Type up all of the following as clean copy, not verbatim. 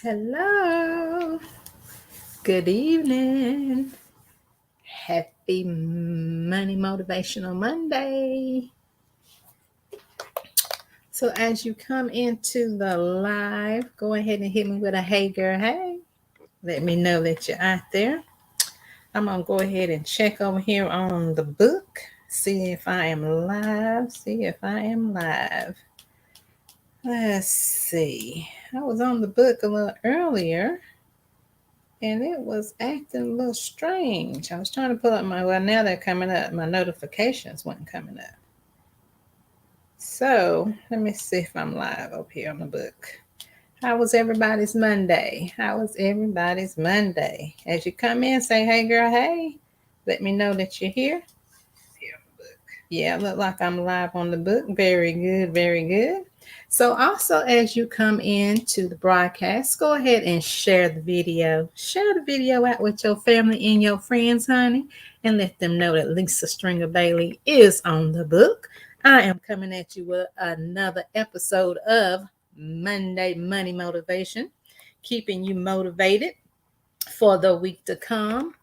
Hello. Good evening. Happy Money Motivational Monday. So, as you come into the live, go ahead and hit me with a hey, girl, hey. Let me know that you're out there. I'm going to go ahead and check over here on the book, see if I am live. Let's see. I was on the book a little earlier and it was acting a little strange. I was trying to pull up now they're coming up. My notifications weren't coming up. So let me see if I'm live up here on the book. How was everybody's Monday? As you come in, say, hey, girl, hey. Let me know that you're here. Yeah, look like I'm live on the book. Very good, very good. So also as you come into the broadcast, go ahead and share the video. Share the video out with your family and your friends, honey, and let them know that Lisa Stringer Bailey is on the book. I am coming at you with another episode of Monday Money Motivation, keeping you motivated for the week to come.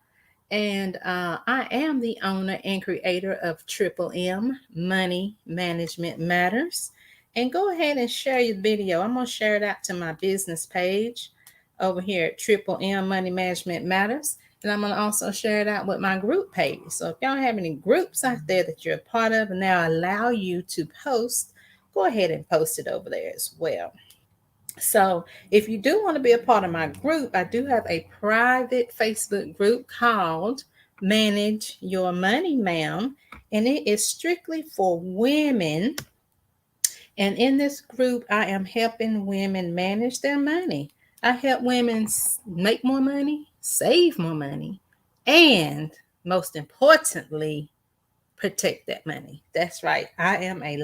And I am the owner and creator of Triple M Money Management Matters. And go ahead and share your video. I'm going to share it out to my business page over here at Triple M Money Management Matters. And I'm going to also share it out with my group page. So if y'all have any groups out there that you're a part of and now allow you to post, go ahead and post it over there as well. So if you do want to be a part of my group, I do have a private Facebook group called Manage Your Money, Ma'am. And it is strictly for women. And in this group, I am helping women manage their money. I help women make more money, save more money, and most importantly, protect that money. That's right. I am a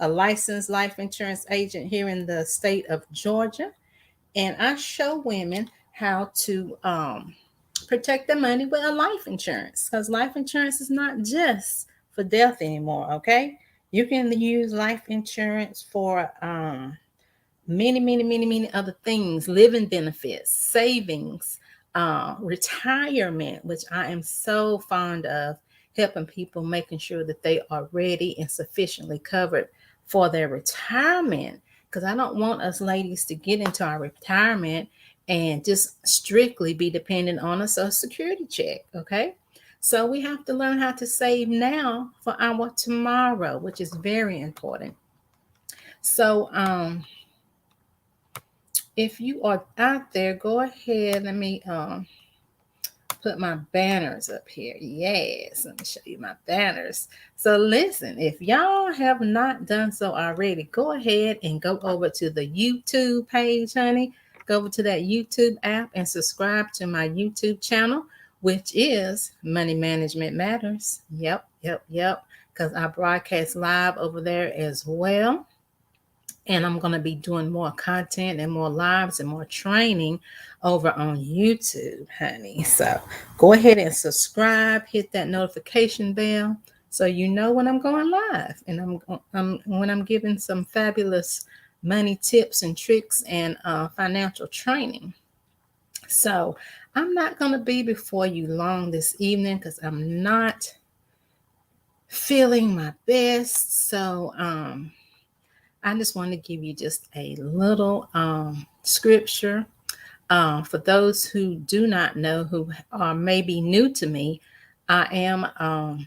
licensed life insurance agent here in the state of Georgia, and I show women how to protect their money with a life insurance, because life insurance is not just for death anymore. Okay, you can use life insurance for many other things: living benefits, savings, retirement, which I am so fond of, helping people making sure that they are ready and sufficiently covered for their retirement. Because I don't want us ladies to get into our retirement and just strictly be dependent on a Social Security check. Okay. So we have to learn how to save now for our tomorrow, which is very important. So, if you are out there, go ahead. Let me put my banners up here. Yes, let me show you my banners. So listen, if y'all have not done so already, go ahead and go over to the YouTube page, honey. Go over to that YouTube app and subscribe to my YouTube channel, which is Money Management Matters. Yep. Because I broadcast live over there as well. And I'm going to be doing more content and more lives and more training over on YouTube, honey. So go ahead and subscribe, hit that notification bell so you know when I'm going live and when I'm giving some fabulous money tips and tricks and financial training. So I'm not going to be before you long this evening because I'm not feeling my best. So I just want to give you just a little scripture. For those who do not know, who are maybe new to me, I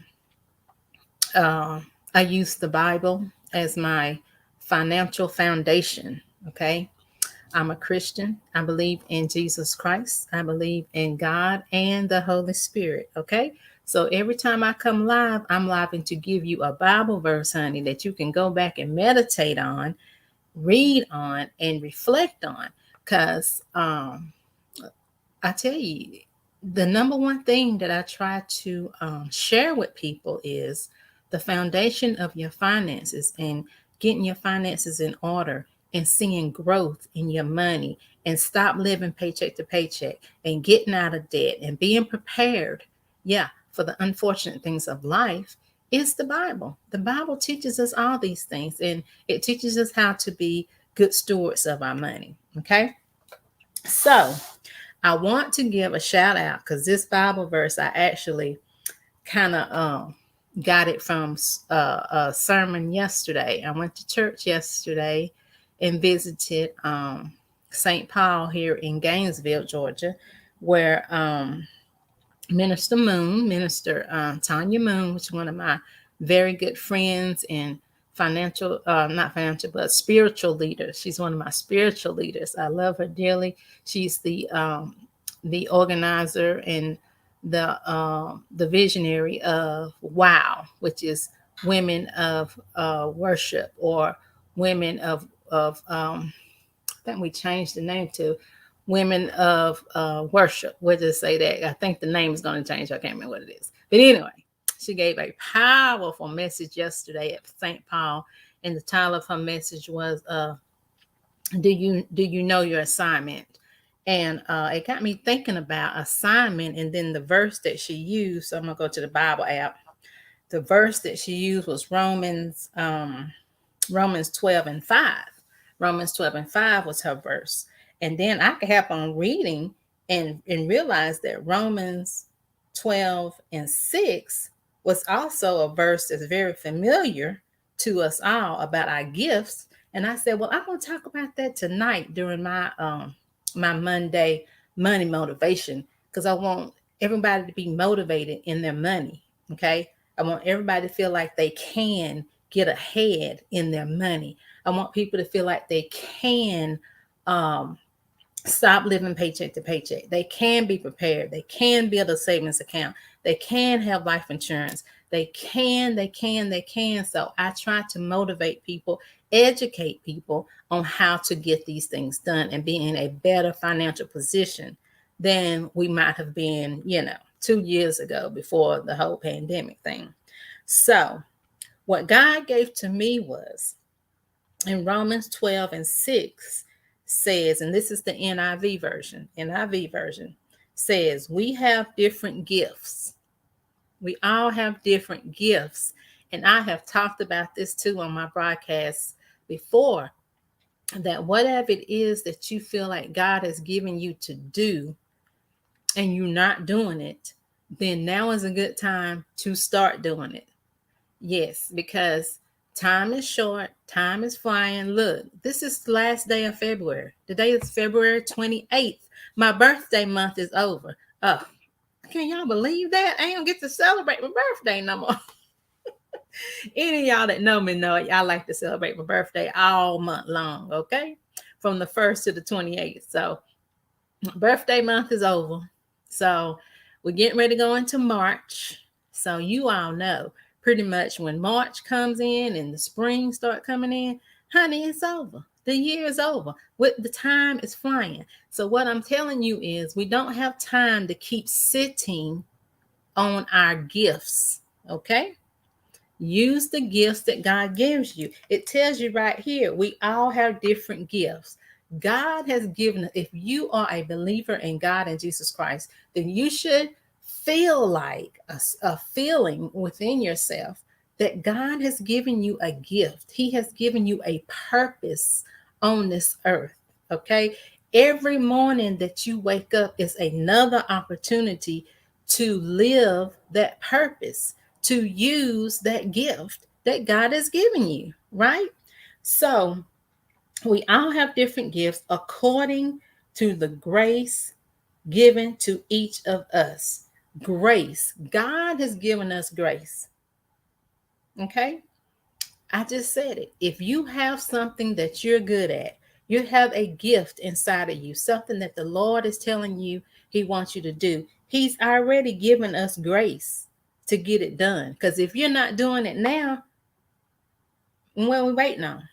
use the Bible as my financial foundation. Okay. I'm a Christian. I believe in Jesus Christ. I believe in God and the Holy Spirit. Okay. So every time I come live, I'm live to give you a Bible verse, honey, that you can go back and meditate on, read on, and reflect on. Because I tell you, the number one thing that I try to share with people is the foundation of your finances and getting your finances in order and seeing growth in your money and stop living paycheck to paycheck and getting out of debt and being prepared, for the unfortunate things of life is the Bible. The Bible teaches us all these things, and it teaches us how to be good stewards of our money. Okay. So I want to give a shout out because this Bible verse I actually kind of got it from a sermon yesterday. I went to church yesterday and visited St. Paul here in Gainesville, Georgia, where Minister Tanya Moon, which is one of my very good friends and not financial, but spiritual leader. She's one of my spiritual leaders. I love her dearly. She's the organizer and the visionary of WOW, which is Women of Worship, or Women of I think we changed the name to Women of Worship. We'll just say that. I think the name is going to change. I can't remember what it is. But anyway, she gave a powerful message yesterday at St. Paul, and the title of her message was "Do you know your assignment?" And it got me thinking about assignment, and then the verse that she used. So I'm gonna go to the Bible app. The verse that she used was Romans 12:5. Romans 12:5 was her verse. And then I kept on reading and realized that Romans 12:6 was also a verse that's very familiar to us all about our gifts. And I said, well, I'm going to talk about that tonight during my my Monday money motivation, because I want everybody to be motivated in their money. Okay. I want everybody to feel like they can get ahead in their money. I want people to feel like they can stop living paycheck to paycheck. They can be prepared. They can build a savings account. They can have life insurance. They can. So I try to motivate people, educate people on how to get these things done and be in a better financial position than we might have been, 2 years ago before the whole pandemic thing. So what God gave to me was in Romans 12:6 says, and this is the NIV version says, we have different gifts. We all have different gifts. And I have talked about this too on my broadcasts before, that whatever it is that you feel like God has given you to do and you're not doing it, then now is a good time to start doing it. Yes, because time is short, time is flying. Look, this is the last day of February. Today is February 28th. My birthday month is over. Oh, can y'all believe that? I don't get to celebrate my birthday no more. Any of y'all that know me know I like to celebrate my birthday all month long, okay? From the 1st to the 28th. So birthday month is over. So we're getting ready to go into March. So you all know pretty much when March comes in and the spring start coming in, honey, it's over. The year is over. With the time is flying. So what I'm telling you is we don't have time to keep sitting on our gifts. Okay? Use the gifts that God gives you. It tells you right here, we all have different gifts. God has given, if you are a believer in God and Jesus Christ, then you should feel like a feeling within yourself that God has given you a gift. He has given you a purpose on this earth. Okay. Every morning that you wake up is another opportunity to live that purpose, to use that gift that God has given you, right? So we all have different gifts according to the grace given to each of us. Grace. God has given us grace. Okay? I just said it. If you have something that you're good at, you have a gift inside of you, something that the Lord is telling you He wants you to do. He's already given us grace to get it done. Because if you're not doing it now, what are we waiting on?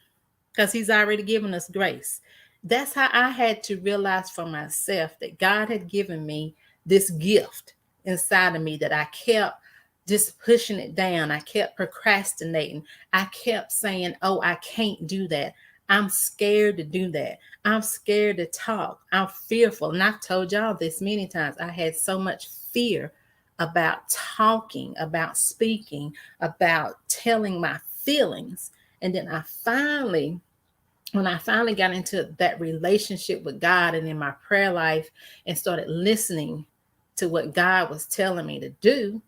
Because He's already given us grace. That's how I had to realize for myself that God had given me this gift inside of me that I kept just pushing it down. I kept procrastinating. I kept saying, oh, I can't do that. I'm scared to do that. I'm scared to talk. I'm fearful. And I've told y'all this many times. I had so much fear about talking, about speaking, about telling my feelings. And then I finally when I finally got into that relationship with God and in my prayer life and started listening to what God was telling me to do,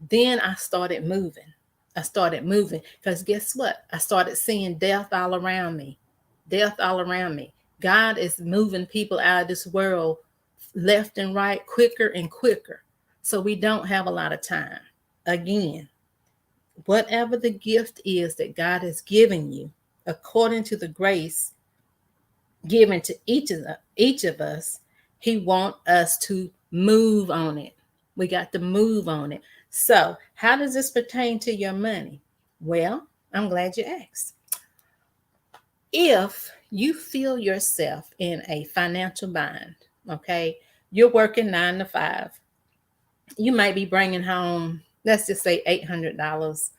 then I started moving. I started moving because guess what? I started seeing death all around me. Death all around me. God is moving people out of this world left and right, quicker and quicker. So we don't have a lot of time. Again, whatever the gift is that God has given you, according to the grace given to each of us, He wants us to move on it. We got to move on it. So, how does this pertain to your money? Well, I'm glad you asked. If you feel yourself in a financial bind, okay, you're working 9 to 5, you might be bringing home, let's just say $800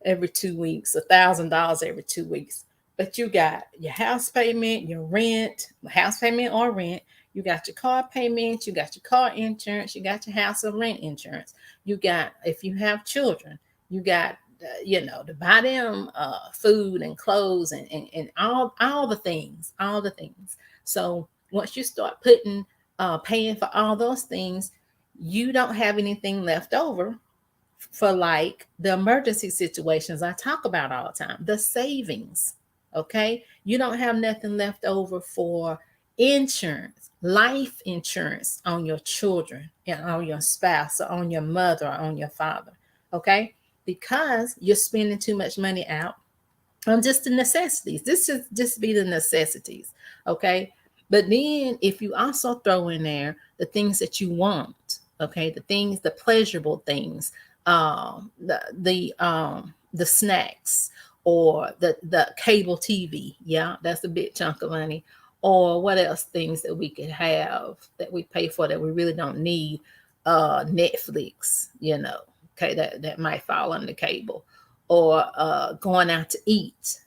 every 2 weeks, $1,000 every 2 weeks. But you got your house payment, your rent, house payment or rent. You got your car payment, you got your car insurance, you got your house or rent insurance. You got, if you have children, you got, to buy them food and clothes and all the things, all the things. So once you start paying for all those things, you don't have anything left over for like the emergency situations I talk about all the time, the savings. Okay. You don't have nothing left over for insurance, life insurance on your children and on your spouse or on your mother or on your father. Okay. Because you're spending too much money out on just the necessities. This should just be the necessities. Okay. But then if you also throw in there the things that you want, okay, the pleasurable things, the snacks or the cable TV, yeah, that's a big chunk of money. Or what else things that we could have that we pay for that we really don't need? Netflix, okay, that might fall under cable, or going out to eat,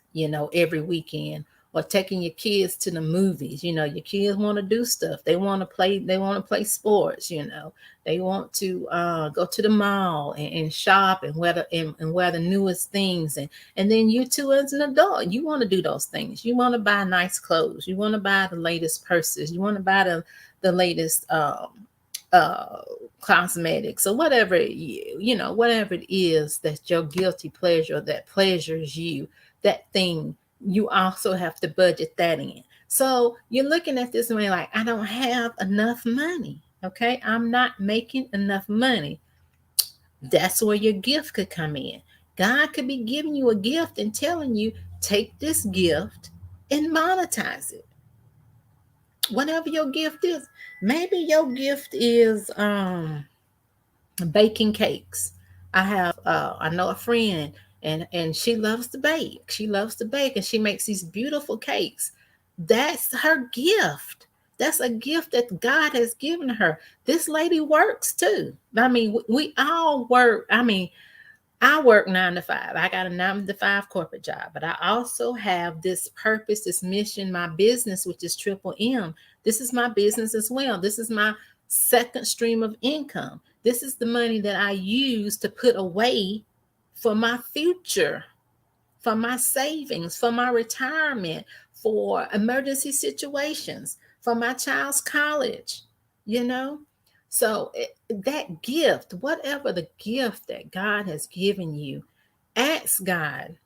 every weekend, or taking your kids to the movies. Your kids want to do stuff. They want to play sports, they want to go to the mall and shop and wear the newest things. And then you too, as an adult, you want to do those things. You want to buy nice clothes. You want to buy the latest purses. You want to buy the latest uh, cosmetics or whatever, whatever it is that's your guilty pleasure that pleasures you, that thing, you also have to budget that in. So you're looking at this and you're like, I don't have enough money. Okay. I'm not making enough money. That's where your gift could come in. God could be giving you a gift and telling you, take this gift and monetize it. Whatever your gift is. Maybe your gift is baking cakes. I know a friend, and she loves to bake. She loves to bake and she makes these beautiful cakes. That's her gift. That's a gift that God has given her. This lady works too. I mean, we all work. I mean, I work 9 to 5. I got a 9 to 5 corporate job, but I also have this purpose, this mission, my business, which is Triple M. This is my business as well. This is my second stream of income. This is the money that I use to put away for my future, for my savings, for my retirement, for emergency situations, for my child's college, you know? So that gift, whatever the gift that God has given you, ask God,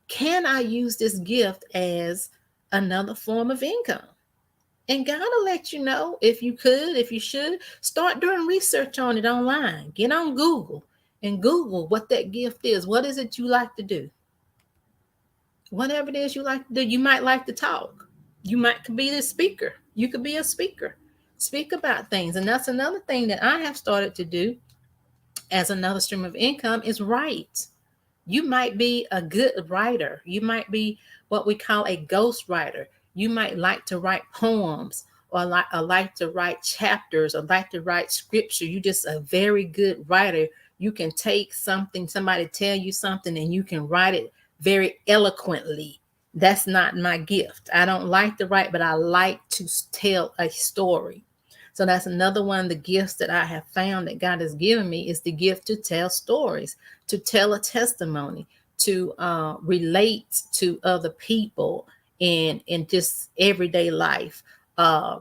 can I use this gift as another form of income? And God will let you know if you could, if you should. Start doing research on it online. Get on Google and Google what that gift is. What is it you like to do? Whatever it is you like to do, you might like to talk. You might could be the speaker. You could be a speaker. Speak about things. And that's another thing that I have started to do as another stream of income is write. You might be a good writer. You might be what we call a ghost writer. You might like to write poems or like to write chapters or like to write scripture. You're just a very good writer. You can take something, somebody tell you something, and you can write it very eloquently. That's not my gift. I don't like to write, but I like to tell a story. So that's another one of the gifts that I have found that God has given me is the gift to tell stories, to tell a testimony, to relate to other people in just everyday life. Uh,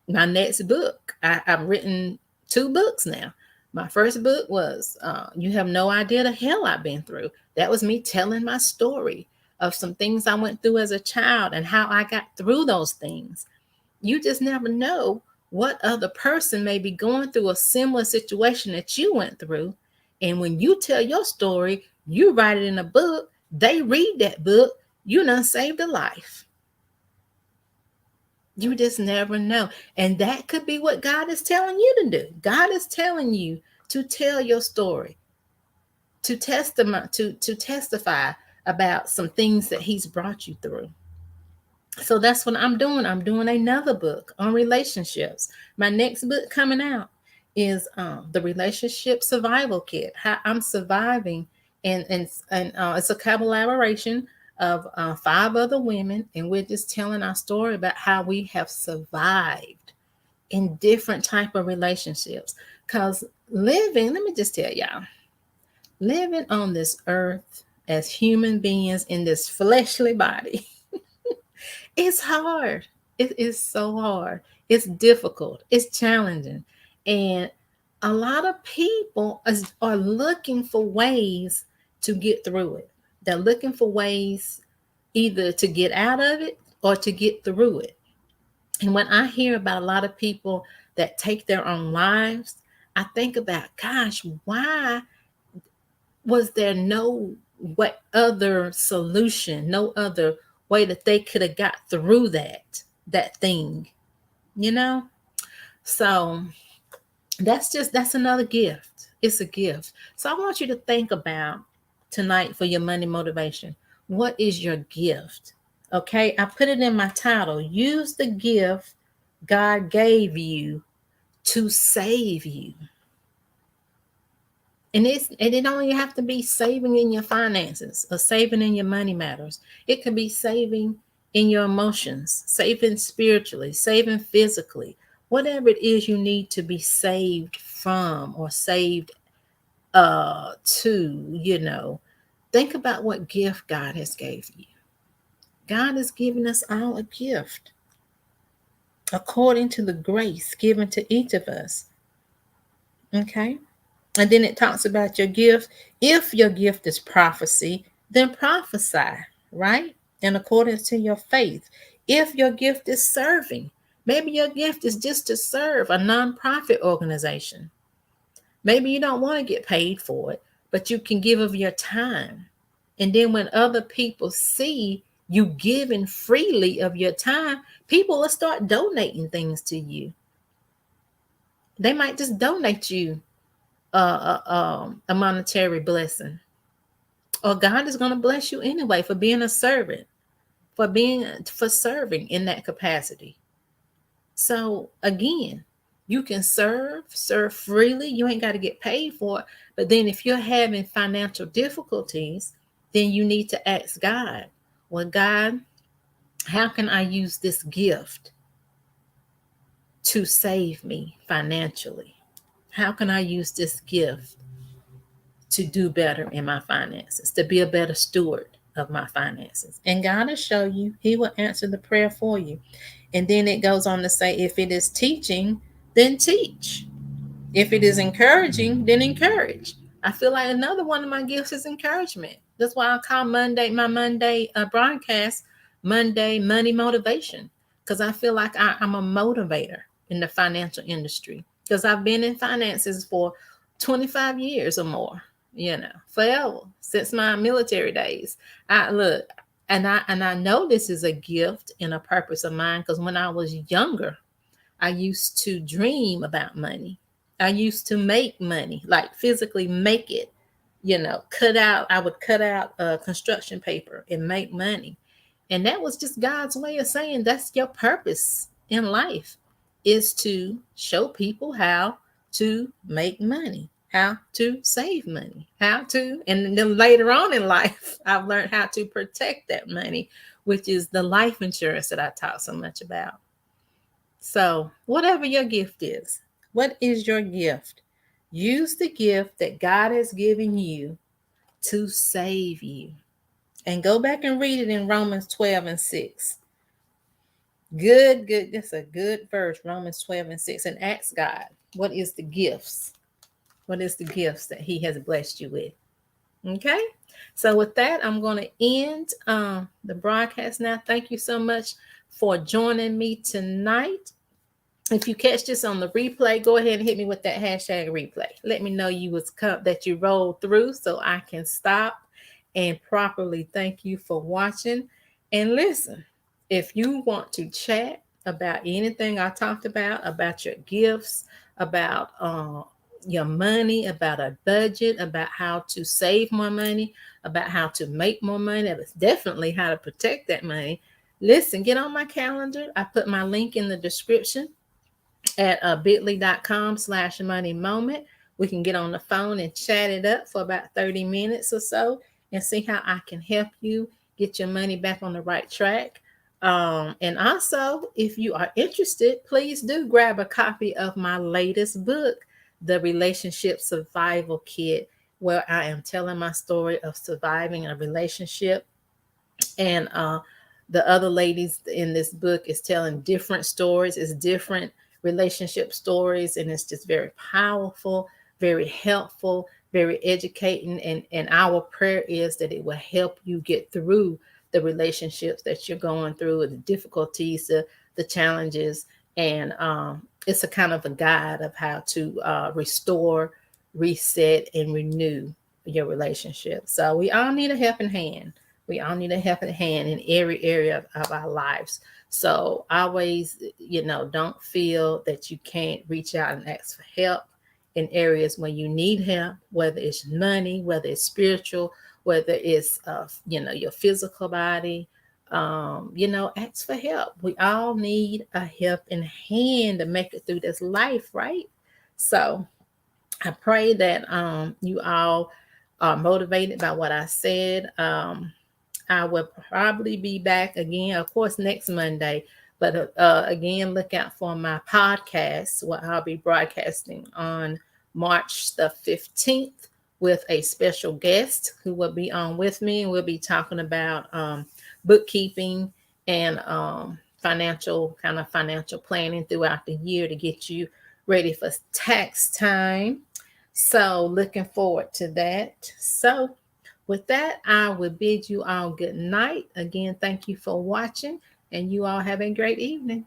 my next book, I've written 2 books now. My first book was You Have No Idea the Hell I've Been Through. That was me telling my story of some things I went through as a child and how I got through those things. You just never know what other person may be going through a similar situation that you went through. And when you tell your story, you write it in a book, they read that book, you done saved a life. You just never know. And that could be what God is telling you to do. God is telling you to tell your story, to testify about some things that he's brought you through. So that's what I'm doing. I'm doing another book on relationships. My next book coming out is the Relationship Survival Kit, how I'm surviving. And it's a collaboration of 5 other women, and we're just telling our story about how we have survived in different type of relationships. Because living, let me just tell y'all, living on this earth as human beings in this fleshly body, it's hard. It is so hard. It's difficult. It's challenging. And a lot of people are looking for ways to get through it. They're looking for ways either to get out of it or to get through it. And when I hear about a lot of people that take their own lives, I think about, gosh, why was there no what other solution, no other way that they could have got through that thing, you know? So that's another gift. It's a gift. So I want you to think about tonight for your Monday motivation. What is your gift? Okay, I put it in my title. Use the gift God gave you to save you. And it don't have to be saving in your finances or saving in your money matters. It could be saving in your emotions, saving spiritually, saving physically, whatever it is you need to be saved from or saved to. Think about what gift God has gave you. God has given us all a gift according to the grace given to each of us. Okay? And then it talks about your gift. If your gift is prophecy, then prophesy, right? In accordance to your faith. If your gift is serving, maybe your gift is just to serve a nonprofit organization. Maybe you don't want to get paid for it, but you can give of your time. And then when other people see you giving freely of your time, people will start donating things to you. They might just donate you a monetary blessing, or God is going to bless you anyway for being a servant, for serving in that capacity. So again, you can serve freely. You ain't got to get paid for it. But then if you're having financial difficulties, then you need to ask God, well, God, how can I use this gift to save me financially? How can I use this gift to do better in my finances, to be a better steward of my finances? And God will show you. He will answer the prayer for you. And then it goes on to say, if it is teaching, then teach. If it is encouraging, then encourage. I feel like another one of my gifts is encouragement. That's why I call my Monday broadcast Monday Money Motivation, because I feel like I'm a motivator in the financial industry, because I've been in finances for 25 years or more, forever, since my military days. And I know this is a gift and a purpose of mine, because when I was younger, I used to dream about money. I used to make money, like physically make it, I would cut out construction paper and make money. And that was just God's way of saying that's your purpose in life, is to show people how to make money, how to save money, and then later on in life, I've learned how to protect that money, which is the life insurance that I talk so much about. So whatever your gift is, what is your gift? Use the gift that God has given you to save you. And go back and read it in Romans 12 and 6. Good. That's a good verse, Romans 12 and 6. And ask God, what is the gifts? What is the gifts that he has blessed you with? Okay. So with that, I'm going to end the broadcast now. Thank you so much for joining me tonight. If you catch this on the replay, go ahead and hit me with that hashtag replay. Let me know that you rolled through so I can stop and properly thank you for watching. And listen, if you want to chat about anything I talked about your gifts, about your money, about a budget, about how to save more money, about how to make more money, but definitely how to protect that money, listen, get on my calendar. I put my link in the description at bit.ly.com/money moment. We can get on the phone and chat it up for about 30 minutes or so and see how I can help you get your money back on the right track. And also, if you are interested, please do grab a copy of my latest book, The Relationship Survival Kit, where I am telling my story of surviving a relationship. And the other ladies in this book is telling different stories. It's different relationship stories, and it's just very powerful, very helpful, very educating. And our prayer is that it will help you get through the relationships that you're going through, the difficulties, the challenges. And it's a kind of a guide of how to restore, reset, and renew your relationship. So we all need a helping hand. We all need a helping hand in every area of our lives. So always, don't feel that you can't reach out and ask for help in areas when you need help, whether it's money, whether it's spiritual, whether it's, your physical body. Ask for help. We all need a helping hand to make it through this life, right? So I pray that you all are motivated by what I said. I will probably be back again, of course, next Monday. But again, look out for my podcast, where I'll be broadcasting on March the 15th with a special guest who will be on with me. And we'll be talking about bookkeeping and financial planning throughout the year to get you ready for tax time. So looking forward to that. So with that, I will bid you all good night. Again, thank you for watching, and you all have a great evening.